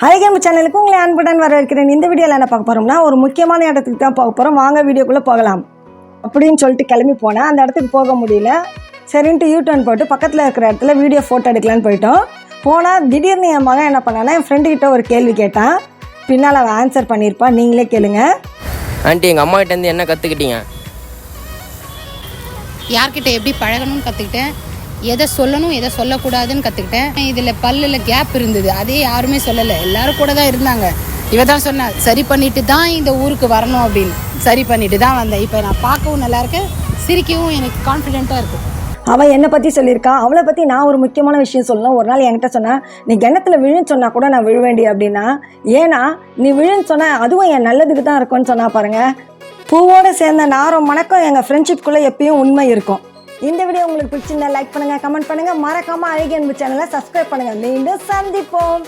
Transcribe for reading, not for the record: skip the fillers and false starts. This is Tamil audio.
அழகேம்பு சேனலுக்கு உங்களை அன்புடன் வரவேற்கிறேன். இந்த வீடியோவில் என்ன பார்க்க போகிறோம்னா, ஒரு முக்கியமான இடத்துக்கு தான் போக போகிறோம். வாங்க வீடியோக்குள்ளே போகலாம் அப்படின்னு சொல்லிட்டு கிளம்பி போனேன். அந்த இடத்துக்கு போக முடியல. சரின்ட்டு யூடர்ன் போட்டு பக்கத்தில் இருக்கிற இடத்துல வீடியோ ஃபோட்டோ எடுக்கலான்னு போனால் திடீர்னு என் மகன் என்ன பண்ணான்னா, என் ஃப்ரெண்டுக்கிட்ட ஒரு கேள்வி கேட்டான். பின்னால் அவன் ஆன்சர் பண்ணியிருப்பான். நீங்களே கேளுங்க. ஆண்டி, எங்கள் அம்மா கிட்டேருந்து என்ன கற்றுக்கிட்டீங்க? யார்கிட்ட எப்படி பழகணும்னு கற்றுக்கிட்டேன், எதை சொல்லணும் எதை சொல்லக்கூடாதுன்னு கற்றுக்கிட்டேன். இதில் பல்லில் கேப் இருந்தது, அதே யாருமே சொல்லலை, எல்லாரும் கூட தான் இருந்தாங்க. இவ தான் சொன்னா சரி பண்ணிட்டு தான் இந்த ஊருக்கு வரணும் அப்படின்னு. சரி பண்ணிட்டு தான் வந்தேன். இப்போ நான் பார்க்கவும் நல்லா இருக்கேன், சிரிக்கவும் எனக்கு கான்ஃபிடென்ட்டாக இருக்குது. அவள் என்னை பற்றி சொல்லியிருக்கா. அவளை பற்றி நான் ஒரு முக்கியமான விஷயம் சொல்லணும். ஒரு நாள் என்கிட்ட சொன்னேன், நீ கிணத்துல விழுன்னு சொன்னால் கூட நான் விழுவேண்டி அப்படின்னா. ஏன்னா நீ விழுன்னு சொன்னால் அதுவும் என் நல்லதுக்கு தான் இருக்கும்னு சொன்னா பாருங்கள். பூவோடு சேர்ந்த நாரம் மணக்கம் எங்கள் ஃப்ரெண்ட்ஷிப்குள்ளே எப்பயும் உண்மை இருக்கும். இந்த வீடியோ உங்களுக்கு பிடிச்சிருந்தா லைக் பண்ணுங்கள், கமெண்ட் பண்ணுங்கள், மறக்காமல் அழகேம்பு சேனலை சப்ஸ்கிரைப் பண்ணுங்கள். மீண்டும் சந்திப்போம்.